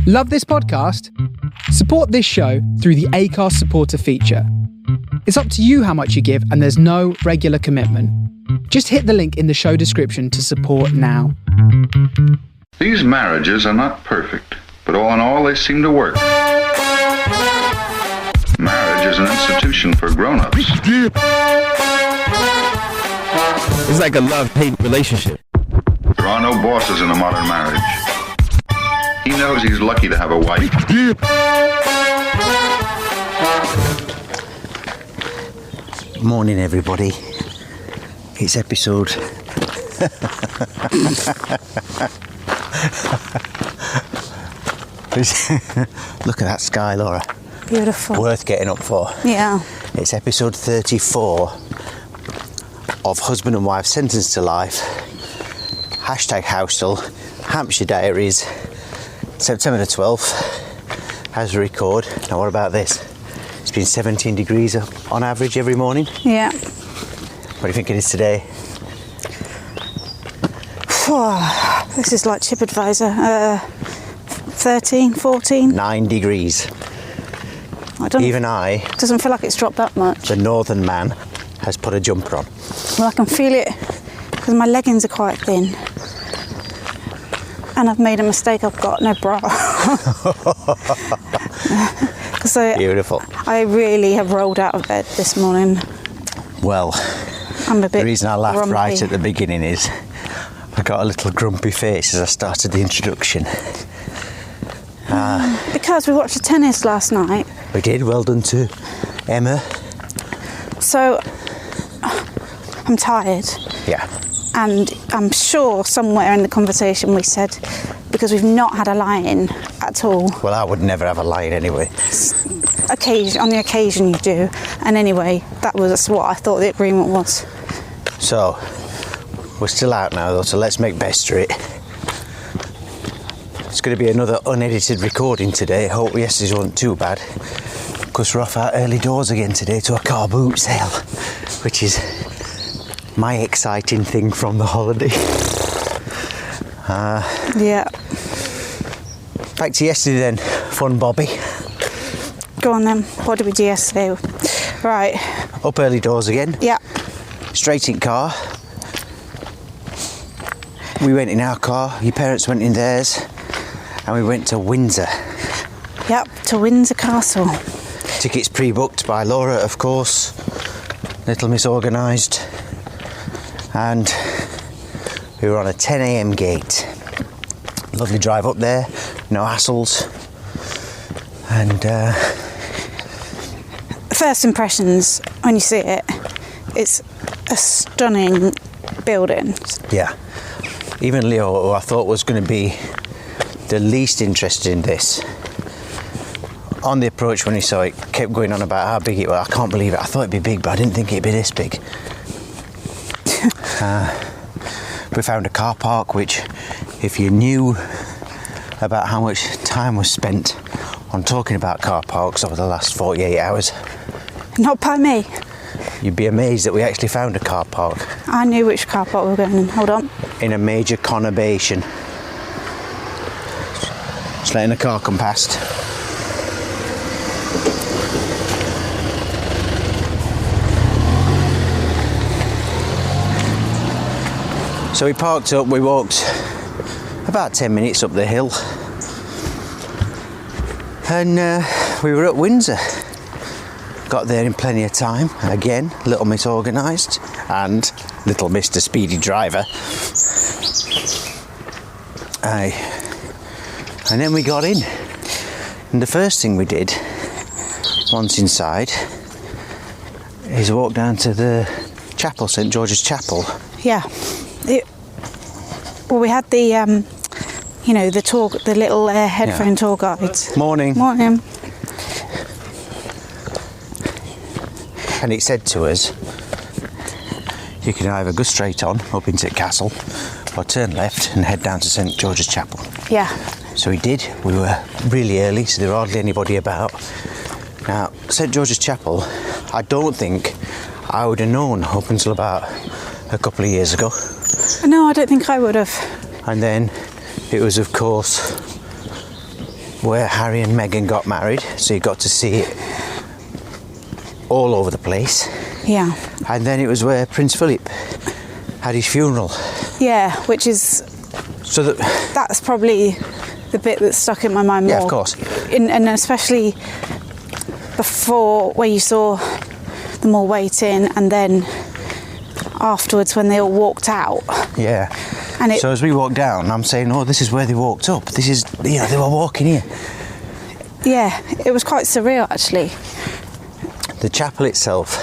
Love this podcast? Support this show through the Acast supporter feature. It's up to you how much you give, and there's no regular commitment. Just hit the link in the show description to support now. These marriages are not perfect, but all in all, they seem to work. Marriage is an institution for grown-ups. It's like a love-hate relationship. There are no bosses in a modern marriage. He knows he's lucky to have a wife. Morning, everybody. It's episode... Look at that sky, Laura. Beautiful. Worth getting up for. Yeah. It's episode 34 of Husband and Wife Sentenced to Life. #Housel, Hampshire Diaries, September the 12th, as we record. Now, what about this? It's been 17 degrees on average every morning. Yeah. What do you think it is today? This is like TripAdvisor. 13, 14. 9 degrees. Even I, doesn't feel like it's dropped that much. the northern man, has put a jumper on. Well, I can feel it because my leggings are quite thin. And I've made a mistake, I've got no bra. Beautiful. I really have rolled out of bed this morning. Well, I'm a bit the reason I laughed grumpy. right at the beginning is I got a little grumpy face as I started the introduction. Because we watched the tennis last night. We did, well done to Emma. So, I'm tired. Yeah. And I'm sure somewhere in the conversation we said, because we've not had a lie-in at all. Well, I would never have a line anyway. On the occasion you do. And anyway, that was what I thought the agreement was. So, we're still out now though, so let's make best of it. It's going to be another unedited recording today. Hope yesterday's wasn't too bad. Because we're off our early doors again today to a car boot sale, which is my exciting thing from the holiday. Yeah. Back to yesterday then, fun Bobby. Go on then. What did we do yesterday? Right. Up early doors again. Yeah. Straight in car. We went in our car, your parents went in theirs, and we went to Windsor. Yep, to Windsor Castle. Tickets pre-booked by Laura, of course. Little misorganised. And we were on a 10 a.m. gate. Lovely drive up there, no hassles. And First impressions, when you see it, it's a stunning building. yeah. Even Leo, who I thought was going to be the least interested in this, on the approach when he saw it, kept going on about how big it was. I can't believe it. I thought it'd be big, but I didn't think it'd be this big. We found a car park, which, if you knew about how much time was spent on talking about car parks over the last 48 hours, Not by me. you'd be amazed that we actually found a car park I knew which car park we were going in. Hold on. in a major conurbation. Just letting a car come past. So we parked up, we walked about 10 minutes up the hill, and we were at Windsor. Got there in plenty of time. Again, little misorganised, and little Mr. Speedy Driver. And then we got in, and the first thing we did, once inside, is walk down to the chapel, St George's Chapel. Yeah. We had the, the tour, the little headphone tour guides. Morning. Morning. And it said to us, you can either go straight on up into the castle or turn left and head down to St George's Chapel. Yeah. So we did. We were really early, so there were hardly anybody about. Now, St George's Chapel, I don't think I would have known up until about a couple of years ago. No, I don't think I would have. And then it was, of course, where Harry and Meghan got married, so you got to see it all over the place. Yeah. And then it was where Prince Phillip had his funeral. Yeah, which is... So that's probably the bit that stuck in my mind more. Yeah, of course. And especially before, where you saw them all waiting, and then afterwards when they all walked out. Yeah. And So as we walked down, I'm saying, oh, this is where they walked up. This is, you know, they were walking here. Yeah, it was quite surreal, actually. The chapel itself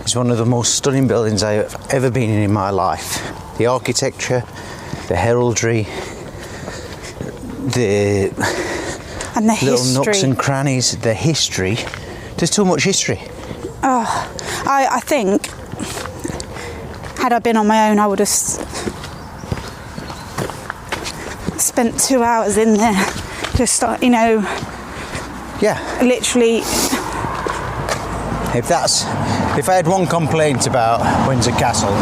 is one of the most stunning buildings I've ever been in my life. The architecture, the heraldry, the little history. nooks and crannies, the history. There's too much history. Oh, I think, had I been on my own, I would have spent 2 hours in there. Just, you know, Yeah. literally. If I had one complaint about Windsor Castle,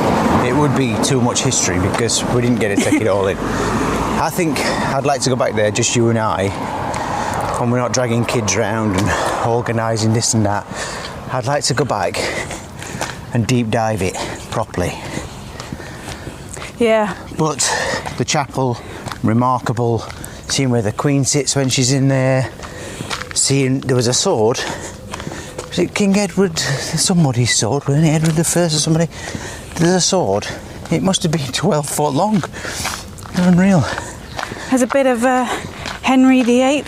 it would be too much history, because we didn't get to take it all in. I think I'd like to go back there, just you and I, when we're not dragging kids around and organising this and that. I'd like to go back and deep dive it properly. Yeah. But the chapel, remarkable. Seeing where the Queen sits when she's in there. Seeing there was a sword. Was it King Edward, somebody's sword, wasn't it? Edward I or somebody? There's a sword. It must have been 12 foot long. Unreal. There's a bit of Henry VIII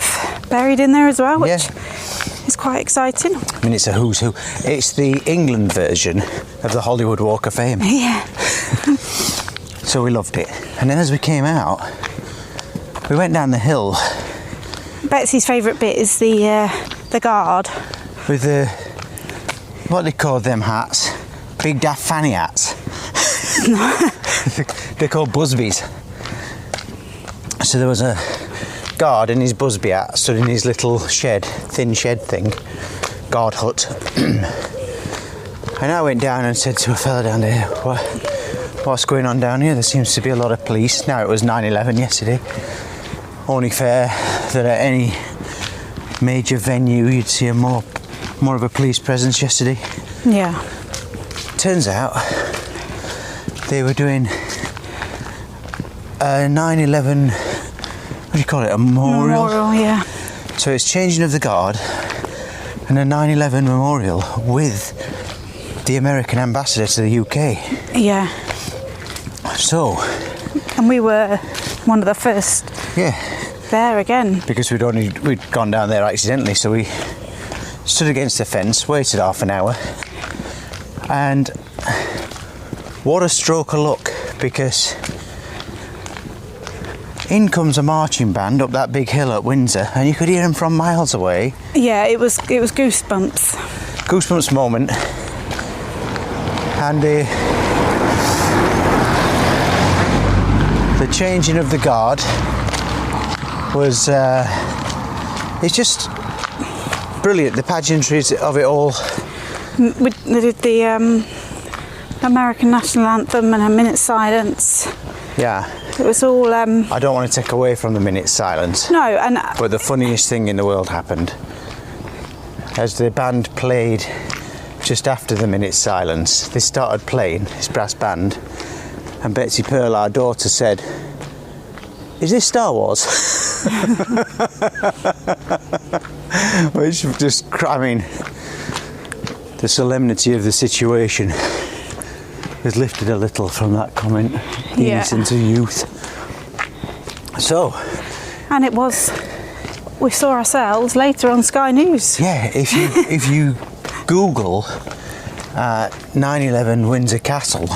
buried in there as well, which Yeah. is quite exciting. I mean, it's a who's who. It's the England version of the Hollywood Walk of Fame. Yeah. So we loved it. And then as we came out, we went down the hill Betsy's favourite bit is the guard. with the, what they call them hats? Big daft fanny hats. They're called busbies. So there was a guard in his busby hat, stood in his little shed, thin shed thing, guard hut. And I went down and said to a fella down there, what's going on down here? There seems to be a lot of police. Now, it was 9/11 yesterday. Only fair that at any major venue you'd see more of a police presence yesterday. Yeah. Turns out they were doing a 9/11, what do you call it, a memorial? Memorial, yeah. So it's changing of the guard and a 9/11 memorial with the American ambassador to the UK. Yeah. So, And we were one of the first yeah, there again. because we'd gone down there accidentally, so we stood against the fence, waited half an hour, and what a stroke of luck, because in comes a marching band up that big hill at Windsor, and you could hear them from miles away. Yeah, it was goosebumps. Goosebumps moment. And the changing of the guard was it's just brilliant, the pageantry of it all. We did the American national anthem and a minute's silence. Yeah, It was all I don't want to take away from the minute's silence, no, and but the funniest thing in the world happened. As the band played just after the minute's silence, they started playing, this brass band, and Betsy Pearl, our daughter, said, "Is this Star Wars?" Which just, I mean, the solemnity of the situation was lifted a little from that comment. The Yeah. innocence of youth. So, and it was. We saw ourselves later on Sky News. yeah, if you Google 9/11 Windsor Castle,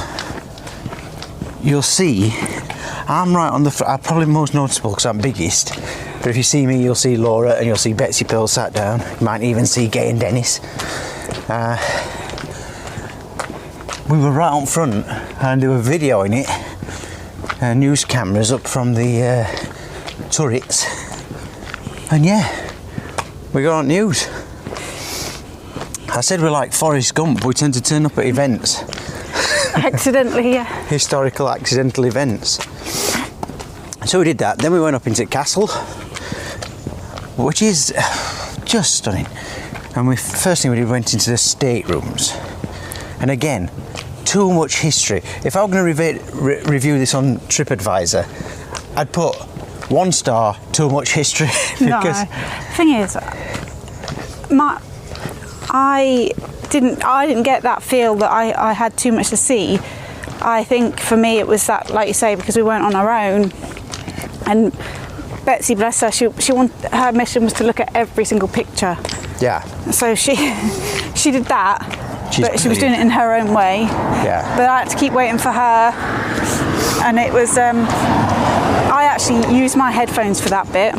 you'll see I'm right on the front. I'm probably most noticeable because I'm biggest. But if you see me, you'll see Laura and you'll see Betsy Pearl sat down. You might even see Gay and Dennis. We were right on front and they were videoing it. News cameras up from the turrets. And yeah, we got on news. I said we're like Forrest Gump. We tend to turn up at events. Accidentally, yeah. Historical accidental events. So we did that. Then we went up into Castle. which is just stunning. And first thing we did, went into the staterooms. And again, too much history. If I were going to review this on TripAdvisor, I'd put 1 star, too much history. Because the thing is, I didn't get that feel that I had too much to see. I think for me it was that, like you say, because we weren't on our own, and Betsy, bless her, her mission was to look at every single picture. Yeah. So she did that, but she was doing it in her own way. Yeah. But I had to keep waiting for her, and it was. I actually used my headphones for that bit.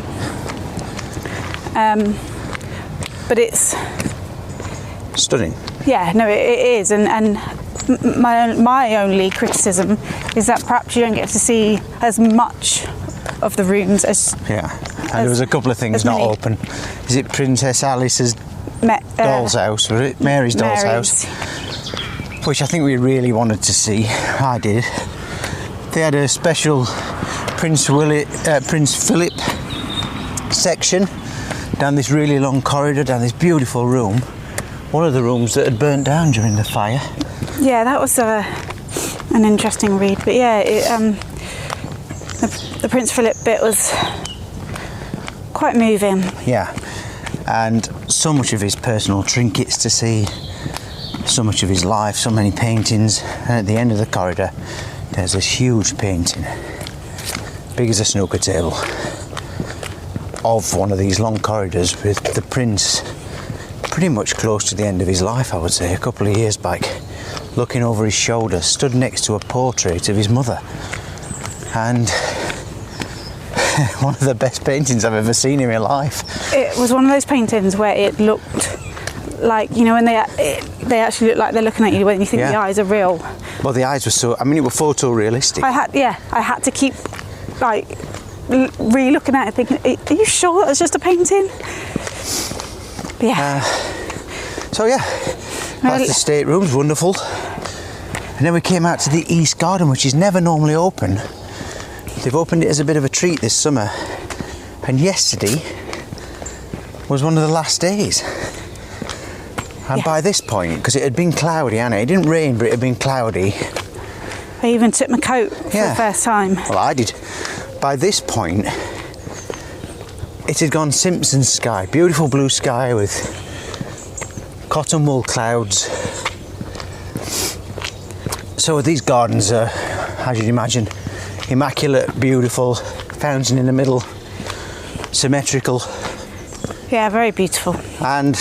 But it's stunning. Yeah, no, it is, and my only criticism is that perhaps you don't get to see as much of the rooms as there was a couple of things not open. Is it Princess Alice's doll's house? Was it Mary's doll's house? Which I think we really wanted to see. I did. They had a special Prince Phillip section down this really long corridor, down this beautiful room. One of the rooms that had burnt down during the fire. Yeah, that was an interesting read. But yeah, the Prince Philip bit was quite moving. Yeah, and so much of his personal trinkets to see, so much of his life, so many paintings. And at the end of the corridor, there's this huge painting, big as a snooker table, of one of these long corridors with the prince pretty much close to the end of his life, I would say, a couple of years back, looking over his shoulder, stood next to a portrait of his mother. And one of the best paintings I've ever seen in my life. It was one of those paintings where it looked like, you know, when they actually look like they're looking at you when you think the eyes are real. Well, the eyes were it were photorealistic. I had to keep, like, re-looking at it thinking, are you sure that's just a painting? Yeah. That's the staterooms, wonderful. And then we came out to the East Garden, which is never normally open. They've opened it as a bit of a treat this summer. And yesterday was one of the last days. And by this point, because it had been cloudy, Anna, it didn't rain, but it had been cloudy. I even took my coat for the first time. Well, I did. By this point, it had gone Simpsons sky, beautiful blue sky with cotton wool clouds. So these gardens are, as you'd imagine, immaculate, beautiful, fountain in the middle, symmetrical. Yeah, very beautiful. And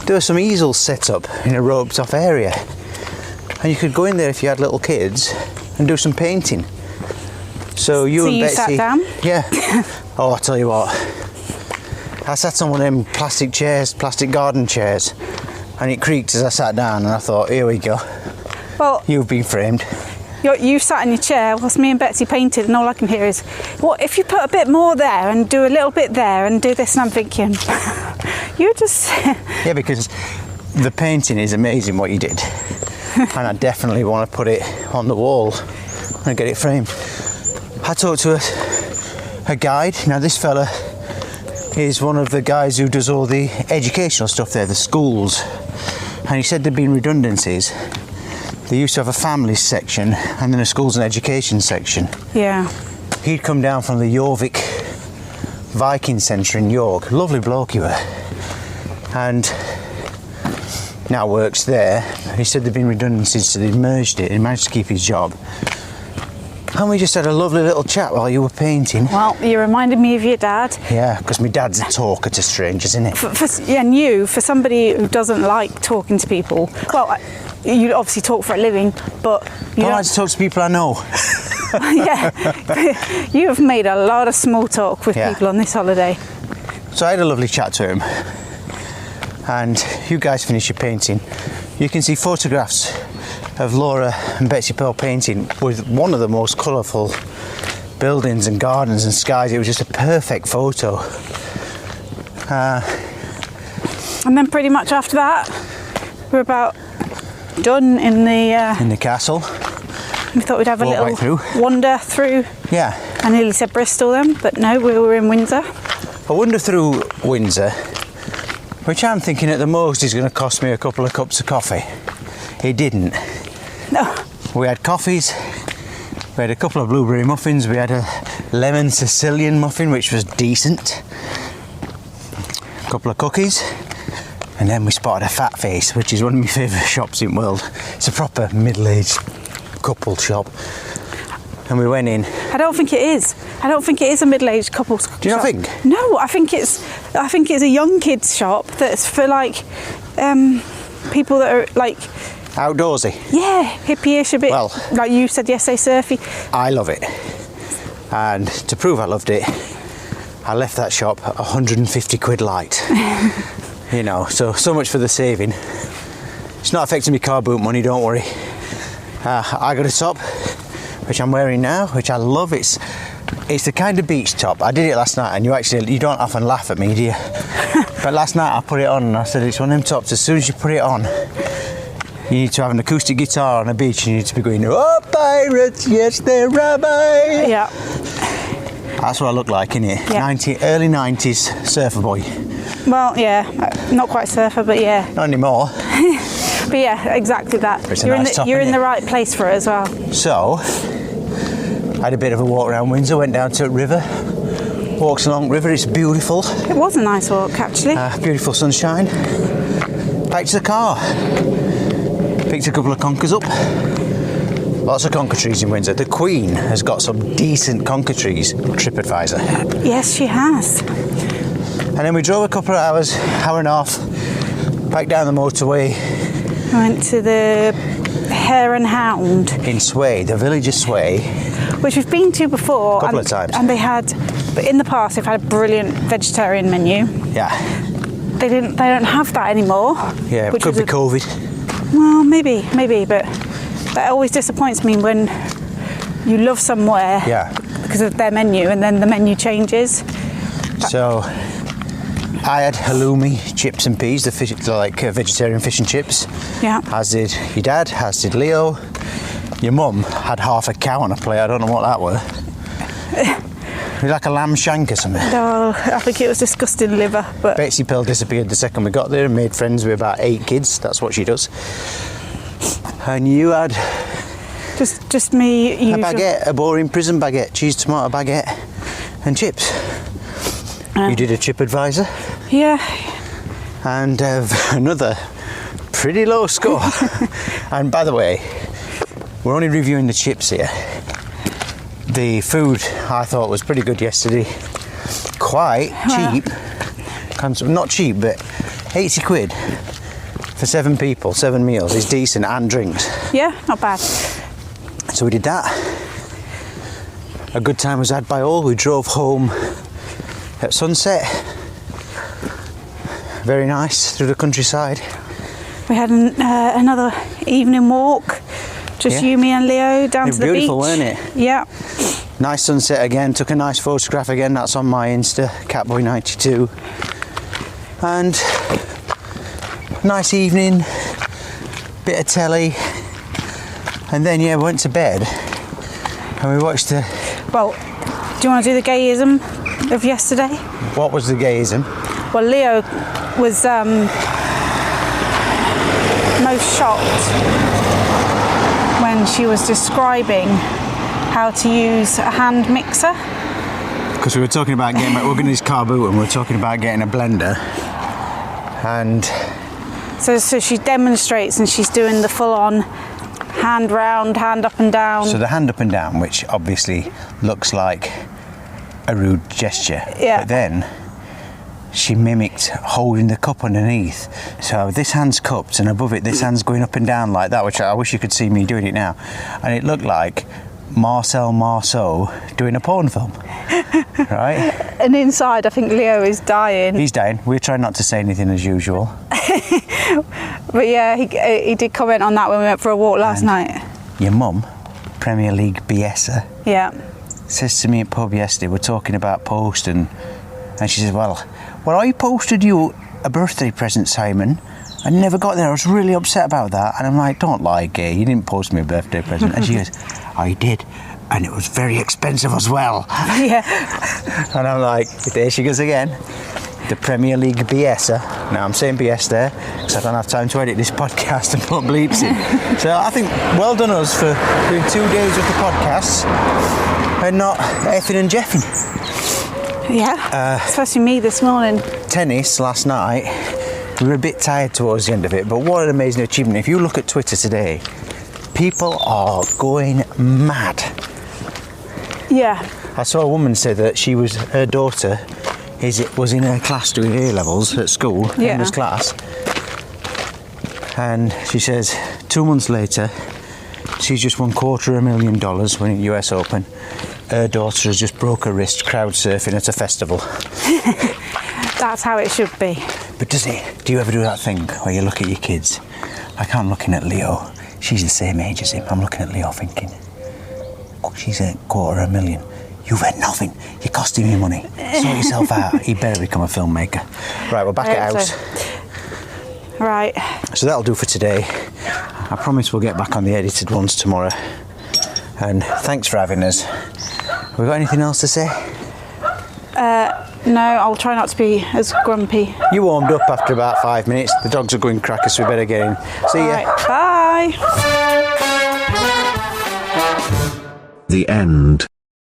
there were some easels set up in a roped off area. And you could go in there if you had little kids and do some painting. So you and Betsy sat down? Yeah. Oh, I'll tell you what. I sat on one of them plastic garden chairs, and it creaked as I sat down, and I thought, here we go. Well, you've been framed. You sat in your chair whilst me and Betsy painted, and all I can hear is, what if you put a bit more there and do a little bit there and do this? And I'm thinking, you just... Yeah, because the painting is amazing what you did. And I definitely want to put it on the wall and get it framed. I talked to a guide. Now this fella is one of the guys who does all the educational stuff there, the schools. And he said there'd been redundancies. They used to have a families section and then a schools and education section. Yeah. He'd come down from the Jorvik Viking Centre in York. Lovely bloke he were. And now works there. He said there'd been redundancies, so they'd merged it. He managed to keep his job. And we just had a lovely little chat while you were painting. Well, you reminded me of your dad. Yeah, because my dad's a talker to strangers, isn't it? And you, for somebody who doesn't like talking to people, well, you obviously talk for a living, but you I like to talk to people I know. Yeah, you have made a lot of small talk with people on this holiday. So I had a lovely chat to him, and you guys finish your painting. You can see photographs of Laura and Betsy Pearl painting with one of the most colourful buildings and gardens and skies. It was just a perfect photo. And then pretty much after that, we're about done in the castle. We thought we'd have a little wander through. Yeah. I nearly said Bristol then, but no, we were in Windsor. wander through Windsor, which I'm thinking at the most is going to cost me a couple of cups of coffee. It didn't. No. We had coffees, we had a couple of blueberry muffins, we had a lemon Sicilian muffin, which was decent, a couple of cookies, and then we spotted a Fat Face, which is one of my favourite shops in the world. It's a proper middle-aged couple shop. And we went in. I don't think it is. I don't think it is a middle-aged couple's shop. Do you not think? No, I think it's a young kids shop that's for like people that are like Outdoorsy. yeah, hippie-ish a bit. Well, like you said yesterday, surfy. I love it. And to prove I loved it, I left that shop 150 quid light. You know, so much for the saving. It's not affecting me car boot money, don't worry. I got a top, which I'm wearing now, which I love. It's the kind of beach top. I did it last night, and you don't often laugh at me, do you? But last night I put it on, and I said it's one of them tops. As soon as you put it on, you need to have an acoustic guitar on a beach, and you need to be going, "Oh, pirates, yes, they're rabbi." Yeah. That's what I look like, innit? Yeah. Early 90s surfer boy. Well, yeah, not quite surfer, but yeah. Not anymore. But yeah, exactly that. It's a nice top, you're in innit? the right place for it as well. So, I had a bit of a walk around Windsor, went down to a river, walks along the river, it's beautiful. It was a nice walk, actually. Beautiful sunshine. Back to the car. Picked a couple of conkers up. Lots of conker trees in Windsor. The Queen has got some decent conker trees, TripAdvisor. Yes, she has. And then we drove a couple of hours, hour and a half, back down the motorway. We went to the Hare and Hound. In Sway, the village of Sway. Which we've been to before. Couple of times. And but in the past they've had a brilliant vegetarian menu. Yeah. They don't have that anymore. Yeah, it could be COVID. Well, maybe, but that always disappoints me when you love somewhere because of their menu and then the menu changes. So I had halloumi, chips and peas, vegetarian fish and chips. Yeah. As did your dad, as did Leo. Your mum had half a cow on a plate, I don't know what that were. It was like a lamb shank or something. No, I think it was disgusting liver. But Betsy Pill disappeared the second we got there and made friends with about 8 kids, that's what she does. And you had just me a baguette, a boring prison baguette, cheese tomato baguette and chips. You did a TripAdvisor. Yeah. And another pretty low score. And by the way, we're only reviewing the chips here. The food I thought was pretty good yesterday. Quite cheap. Not cheap, but 80 quid for 7 people, 7 meals is decent, and drinks. Yeah, not bad. So we did that. A good time was had by all. We drove home at sunset. Very nice through the countryside. We had another evening walk. Just you, me and Leo down to the beach. Beautiful, weren't it? Yeah. Nice sunset again. Took a nice photograph again. That's on my Insta, Catboy92. And nice evening. Bit of telly. And then went to bed. And we watched the... Well, do you want to do the gayism of yesterday? What was the gayism? Well, Leo was most shocked when she was describing how to use a hand mixer. Because we were talking about getting... We're going to use car boot and we were talking about getting a blender. And... So she demonstrates and she's doing the full-on hand round, hand up and down. So the hand up and down, which obviously looks like a rude gesture. Yeah. But then she mimicked holding the cup underneath. So this hand's cupped and above it this hand's going up and down like that, which I wish you could see me doing it now. And it looked like Marcel Marceau doing a porn film. Right? And inside I think Leo is dying. He's dying. We're trying not to say anything as usual. But yeah, he did comment on that when we went for a walk last night. Your mum, Premier League BSer, says to me at pub yesterday, we're talking about post and she says, well, I posted you a birthday present, Simon. I never got there. I was really upset about that. And I'm like, don't lie, gay. You didn't post me a birthday present. And she goes, I did. and it was very expensive as well. Yeah. And I'm like, there she goes again. The Premier League BSer. Now I'm saying BS there because I don't have time to edit this podcast and put bleeps in. So I think well done us for doing 2 days of the podcasts and not effing and jeffing. Yeah. Especially me this morning. Tennis last night, we were a bit tired towards the end of it, but what an amazing achievement. If you look at Twitter today, people are going mad. Yeah. I saw a woman say that her daughter was in her class doing A-levels at school, Emma's class, and she says 2 months later she's just won $250,000 winning US Open. Her daughter has just broke her wrist crowd surfing at a festival. That's how it should be. But do you ever do that thing where you look at your kids? Like I'm looking at Leo, she's the same age as him. I'm looking at Leo thinking, she's a $250,000. You've had nothing. You're costing me money. Sort yourself out. You better become a filmmaker. Right, we're back at house. Right. So that'll do for today. I promise we'll get back on the edited ones tomorrow. And thanks for having us. Have we got anything else to say? No, I'll try not to be as grumpy. You warmed up after about 5 minutes. The dogs are going crackers, so we better get in. See ya. Right, bye. The end.